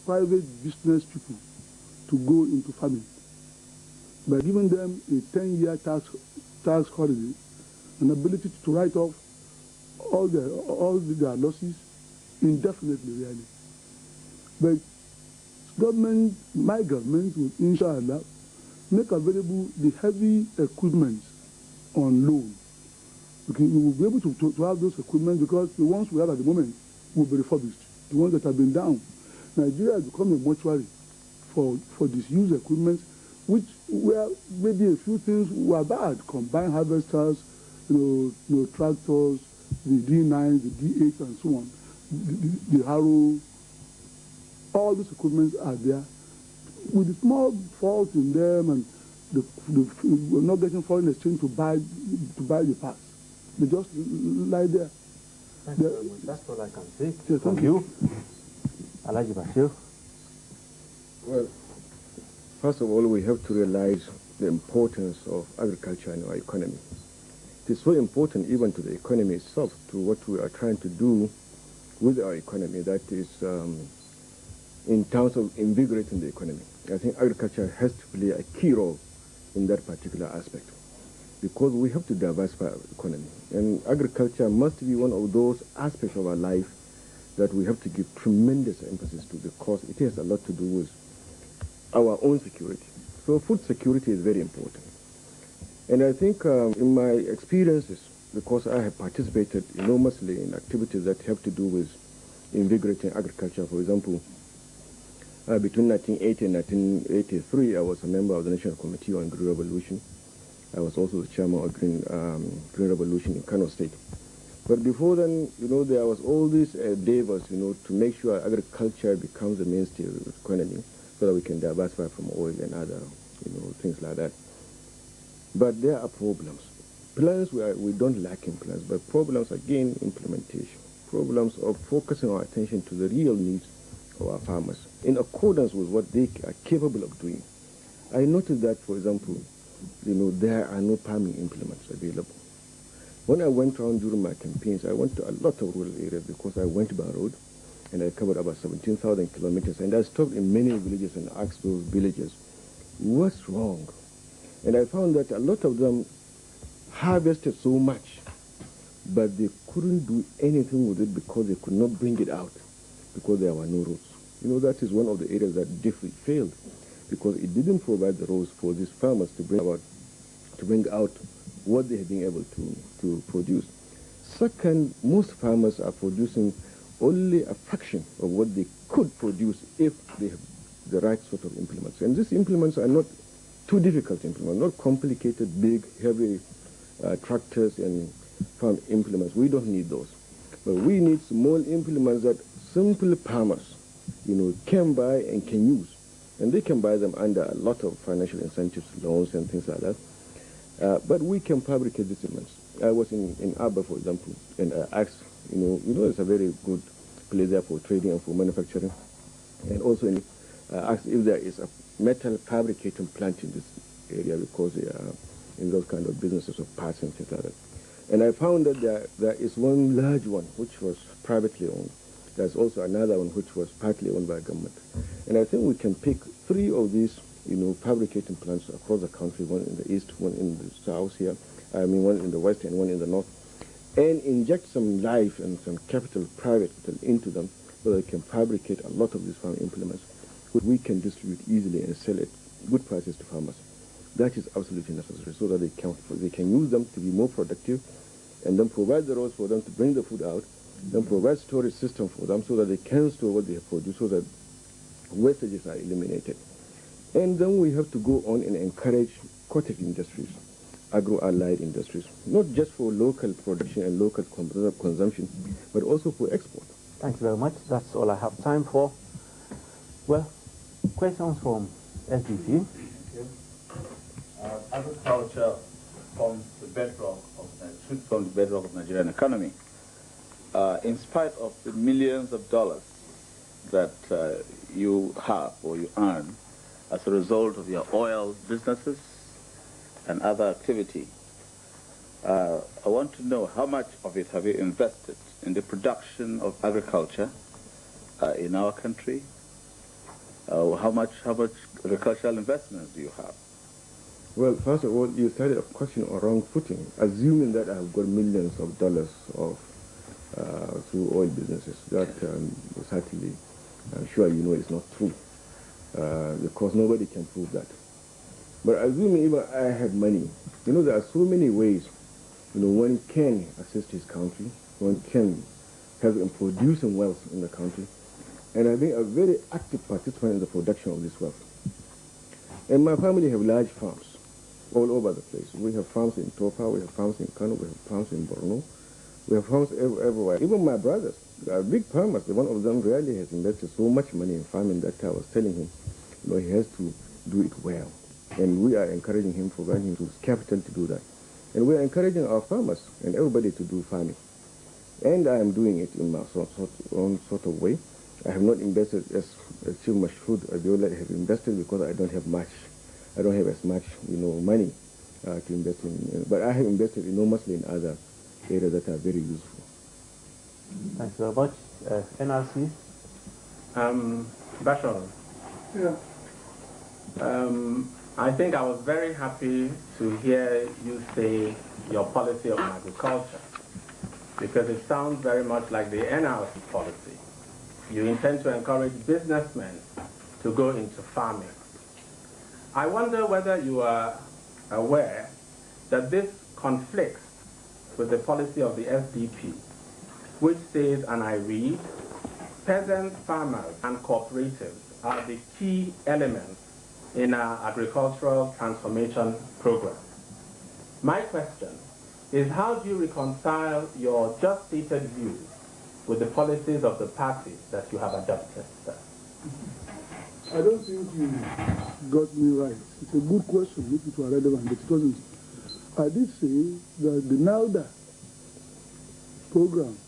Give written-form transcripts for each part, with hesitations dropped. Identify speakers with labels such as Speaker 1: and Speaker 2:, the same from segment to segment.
Speaker 1: private business people to go into farming by giving them a 10-year tax holiday, an ability to write off all their losses indefinitely, really. But my government will, inshallah, make available the heavy equipment on loan. We will be able to have those equipment, because the ones we have at the moment will be refurbished. The ones that have been down. Nigeria has become a mortuary for disused equipment, where maybe a few things were bad. Combined harvesters, tractors, the D9, the D8, and so on. The harrow, all these equipments are there. With the small fault in them, and we're not getting foreign exchange to buy the parts. They just lie there.
Speaker 2: Thank you very much. That's all I can say. From you, Alhaji Bashir.
Speaker 3: Well, first of all, we have to realize the importance of agriculture in our economy. It is so important even to the economy itself, to what we are trying to do with our economy, that is in terms of invigorating the economy. I think agriculture has to play a key role in that particular aspect, because we have to diversify our economy. And agriculture must be one of those aspects of our life that we have to give tremendous emphasis to, because it has a lot to do with our own security. So food security is very important. And I think in my experiences, because I have participated enormously in activities that have to do with invigorating agriculture, for example, between 1980 and 1983, I was a member of the National Committee on Green Revolution. I was also the chairman of Green Revolution in Kano State. But before then, there was all these endeavors, to make sure agriculture becomes the mainstay of the economy, so that we can diversify from oil and other, things like that. But there are problems. Plans, we don't lack in plans, but problems, again, implementation. Problems of focusing our attention to the real needs of our farmers, in accordance with what they are capable of doing. I noticed that, for example, there are no farming implements available. When I went around during my campaigns, I went to a lot of rural areas, because I went by road, and I covered about 17,000 kilometers, and I stopped in many villages and asked those villagers, what's wrong? And I found that a lot of them harvested so much, but they couldn't do anything with it, because they could not bring it out, because there were no roads. That is one of the areas that definitely failed, because it didn't provide the roads for these farmers to bring out what they had been able to produce. Second, most farmers are producing only a fraction of what they could produce if they have the right sort of implements. And these implements are not too difficult implements, not complicated, big, heavy tractors and farm implements. We don't need those. But we need small implements that simple farmers, can buy and can use. And they can buy them under a lot of financial incentives, loans and things like that. But we can fabricate these implements. I was in Abba, for example, and I asked, it's a very good place there for trading and for manufacturing. And also asked if there is a metal fabricating plant in this area, because they are in those kind of businesses of parts and things like that. And I found that there is one large one which was privately owned. There's also another one which was partly owned by government. And I think we can pick 3 of these, fabricating plants across the country, one in the east, one in the south here, one in the west and one in the north, and inject some life and some capital, private capital, into them, so that they can fabricate a lot of these farm implements, which we can distribute easily and sell at good prices to farmers. That is absolutely necessary, so that they can use them to be more productive, and then provide the roads for them to bring the food out, then provide storage system for them, so that they can store what they have produced, so that wastages are eliminated. And then we have to go on and encourage cottage industries, agro-allied industries, not just for local production and local consumption, but also for export.
Speaker 2: Thanks very much. That's all I have time for. Well, questions from SDP.
Speaker 4: Agriculture forms the bedrock of Nigerian economy. In spite of the millions of dollars that you have or you earn as a result of your oil businesses and other activity, I want to know how much of it have you invested in the production of agriculture in our country, How much agricultural investments do you have?
Speaker 3: Well, first of all, you started a question on wrong footing, assuming that I have got millions of dollars of through oil businesses. That certainly, I'm sure you know, is not true, because nobody can prove that. But assuming even I have money, you know, there are so many ways, you know, one can assist his country, one can help in producing wealth in the country, and I've been a very active participant in the production of this wealth. And my family have large farms all over the place. We have farms in Tofa, we have farms in Kano, we have farms in Borno, we have farms everywhere. Even my brothers, they are big farmers. One of them really has invested so much money in farming that I was telling him, you know, he has to do it well. And we are encouraging him, providing him with capital to do that. And we are encouraging our farmers and everybody to do farming. And I am doing it in my own sort of way. I have not invested as Chief Bashir Abiola have invested because I don't have much. I don't have as much, you know, money to invest in. But I have invested enormously in other areas that are very useful.
Speaker 2: Thanks very much. NRC?
Speaker 5: Bashorun.
Speaker 1: Yeah.
Speaker 5: I think I was very happy to hear you say your policy on agriculture, because it sounds very much like the NRC policy. You intend to encourage businessmen to go into farming. I wonder whether you are aware that this conflicts with the policy of the SDP, which says, and I read, peasants, farmers, and cooperatives are the key elements in our agricultural transformation program. My question is, how do you reconcile your just stated views with the policies of the party that you have adopted, sir?
Speaker 1: I don't think you got me right. It's a good question if it were relevant, but it wasn't. I did say that the NALDA program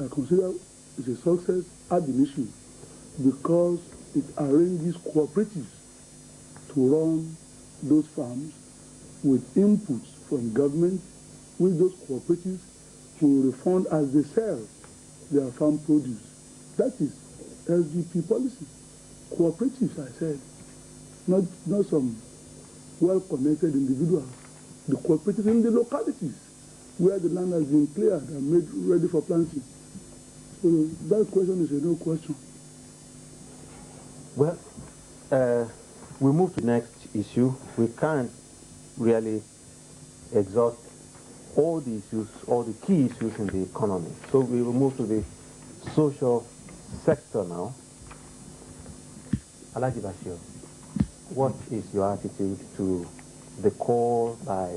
Speaker 1: I consider is a success ab initio because it arranges cooperatives to run those farms with inputs from government, which those cooperatives will refund as they sell their farm produce. That is SDP policy. Cooperatives, I said, not some well-connected individuals. The cooperatives in the localities where the land has been cleared and made ready for planting. So that question is a no question.
Speaker 2: Well, we move to the next issue. We can't really exhaust all the issues, all the key issues in the economy. So we will move to the social sector now. Alhaji Bashir, what is your attitude to the call by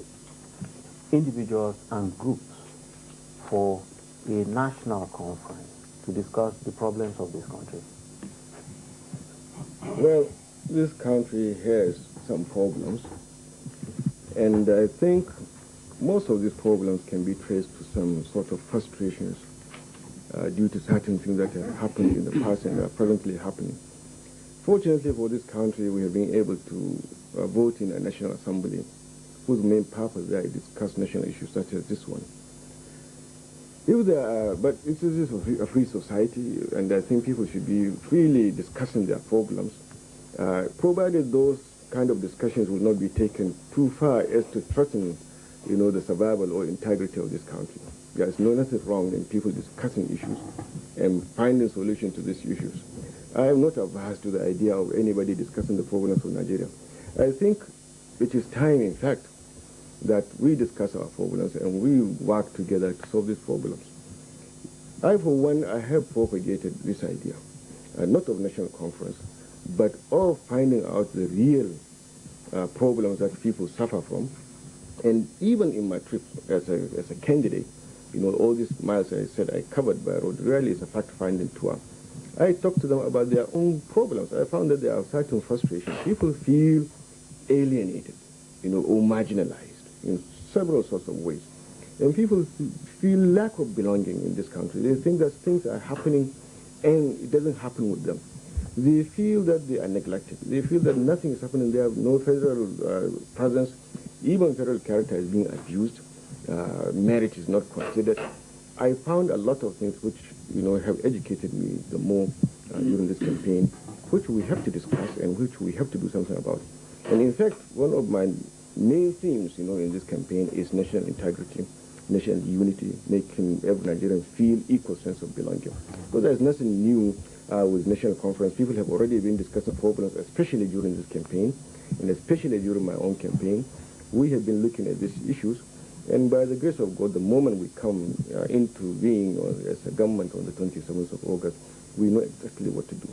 Speaker 2: individuals and groups for a national conference to discuss the problems of this country?
Speaker 3: Well, this country has some problems, and I think most of these problems can be traced to some sort of frustrations due to certain things that have happened in the past and are presently happening. Fortunately for this country, we have been able to vote in a National Assembly whose main purpose is to discuss national issues such as this one. If there are, but it is a free society, and I think people should be freely discussing their problems, provided those kind of discussions will not be taken too far as to threaten, you know, the survival or integrity of this country. There is nothing wrong in people discussing issues and finding solutions to these issues. I am not averse to the idea of anybody discussing the problems of Nigeria. I think it is time, in fact, that we discuss our problems and we work together to solve these problems. I, for one, I have propagated this idea, not of national conference, but of finding out the real problems that people suffer from. And even in my trip as a candidate, you know, all these miles I said I covered by road really is a fact-finding tour. I talked to them about their own problems. I found that there are certain frustrations. People feel alienated, you know, or marginalized in several sorts of ways. And people feel lack of belonging in this country. They think that things are happening and it doesn't happen with them. They feel that they are neglected. They feel that nothing is happening. They have no federal presence. Even federal character is being abused. Merit is not considered. I found a lot of things which, you know, have educated me the more during this campaign. which we have to discuss and which we have to do something about. And in fact, one of my main themes, in this campaign is national integrity, national unity, making every Nigerian feel equal sense of belonging. Because there's nothing new with national conference. People have already been discussing problems, especially during this campaign, and especially during my own campaign. We have been looking at these issues, and by the grace of God, the moment we come into being as a government on the 27th of August, we know exactly what to do.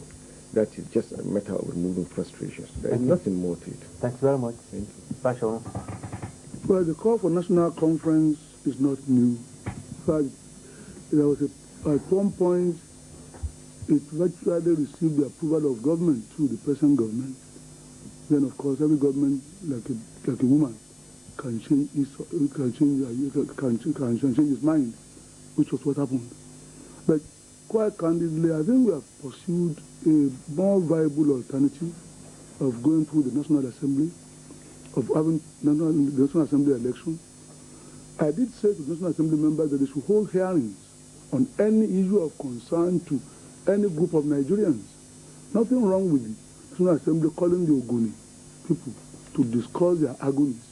Speaker 3: That is just a matter of removing frustrations. There is nothing more to it.
Speaker 2: Thanks very much.
Speaker 3: Thank you.
Speaker 2: Bashorun.
Speaker 1: Well, the call for national conference is not new. In fact, there was at one point, it virtually received the approval of government through the present government. Then, of course, every government, like a woman, can change its mind, which was what happened. But quite candidly, I think we have pursued a more viable alternative of going through the National Assembly, of having the National Assembly election. I did say to the National Assembly members that they should hold hearings on any issue of concern to any group of Nigerians. Nothing wrong with the National Assembly calling the Ogoni people to discuss their agonies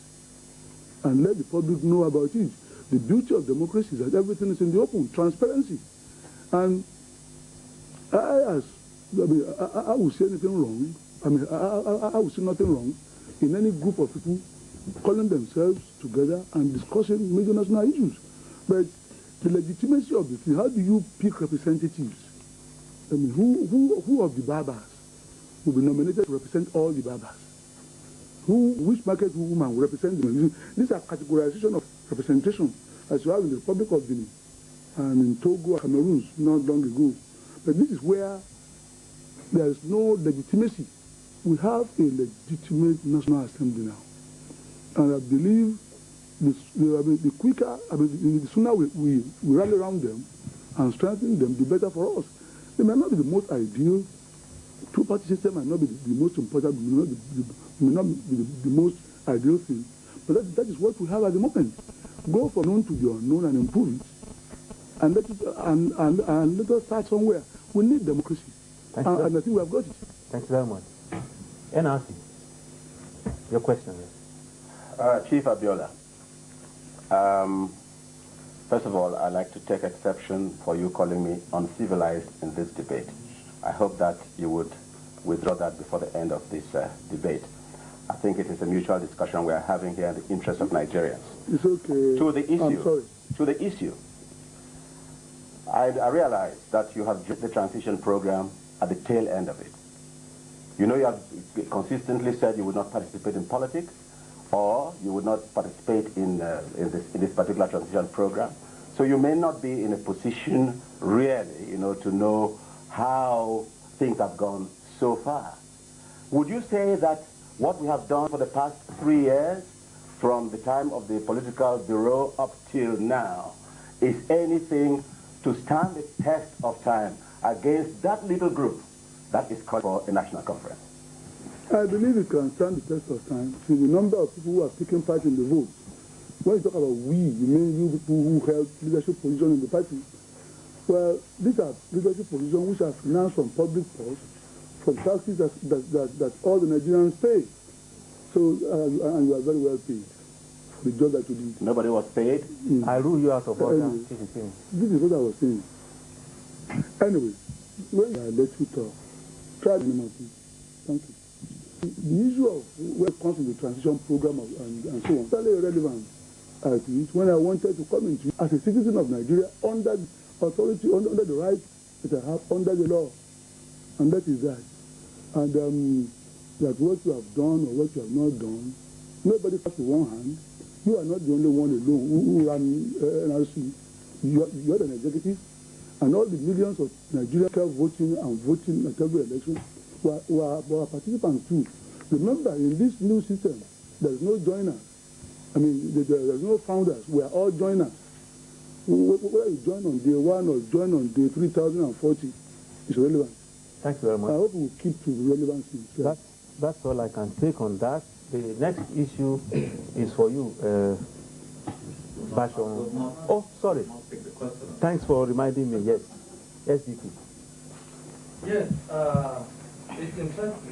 Speaker 1: and let the public know about it. The beauty of democracy is that everything is in the open, transparency. And I would say anything wrong. I would say nothing wrong in any group of people calling themselves together and discussing major national issues. But the legitimacy of the thing, how do you pick representatives? I mean, who of the Babas will be nominated to represent all the Babas? Which market woman will represent them? These are categorization of representation, as you have in the Republic of Benin and in Togo, Cameroon, not long ago. But this is where there is no legitimacy. We have a legitimate National Assembly now. And I believe the quicker, the sooner we rally around them and strengthen them, the better for us. They may not be the most ideal. Two-party system might not be the most important, may not be the most ideal thing. But that is what we have at the moment. Go from known to the unknown and improve it. And let us start somewhere. We need democracy. And I think we have got it.
Speaker 2: Thank you very much. NRC, your question is?
Speaker 6: Chief Abiola, first of all, I'd like to take exception for you calling me uncivilized in this debate. I hope that you would withdraw that before the end of this debate. I think it is a mutual discussion we are having here in the interest of Nigerians.
Speaker 1: It's okay.
Speaker 6: To the issue.
Speaker 1: I'm sorry.
Speaker 6: To the issue. I realize that you have the transition program at the tail end of it. You know, you have consistently said you would not participate in politics, or you would not participate in this particular transition program. So you may not be in a position really, to know how things have gone so far. Would you say that what we have done for the past 3 years, from the time of the political bureau up till now, is anything to stand the test of time against that little group that is called for a national conference?
Speaker 1: I believe it can stand the test of time. See, the number of people who are taking part in the vote. When you talk about we, you mean you people who held leadership position in the party. Well, these are leadership positions which are financed from public purse, from taxes that all the Nigerians pay. So, and you are very well paid for the job that you did.
Speaker 6: Nobody was paid?
Speaker 2: I rule you out of order.
Speaker 1: Anyway, this is what I was saying. Anyway, when I let you talk, try the name of it. Thank you. The issue of where it comes to the transition program and so on, is really relevant to it when I wanted to come into as a citizen of Nigeria under the authority, under the rights that I have under the law. And that is that. And that what you have done or what you have not done, nobody has to one hand. You are not the only one alone who ran NRC. You are an executive, and all the millions of Nigerians kept voting and voting at every election were participants too. Remember, in this new system, there is no joiners. I mean, there is no founders. We are all joiners. Whether you join on day 1 or join on day 3040, it's relevant.
Speaker 2: Thank you very much.
Speaker 1: I hope we will keep to relevancy. Yeah.
Speaker 2: That's all I can take on that. The next issue is for you, Bashorun. Oh, sorry. Thanks for reminding me. Yes. SDP.
Speaker 7: Yes. In fact,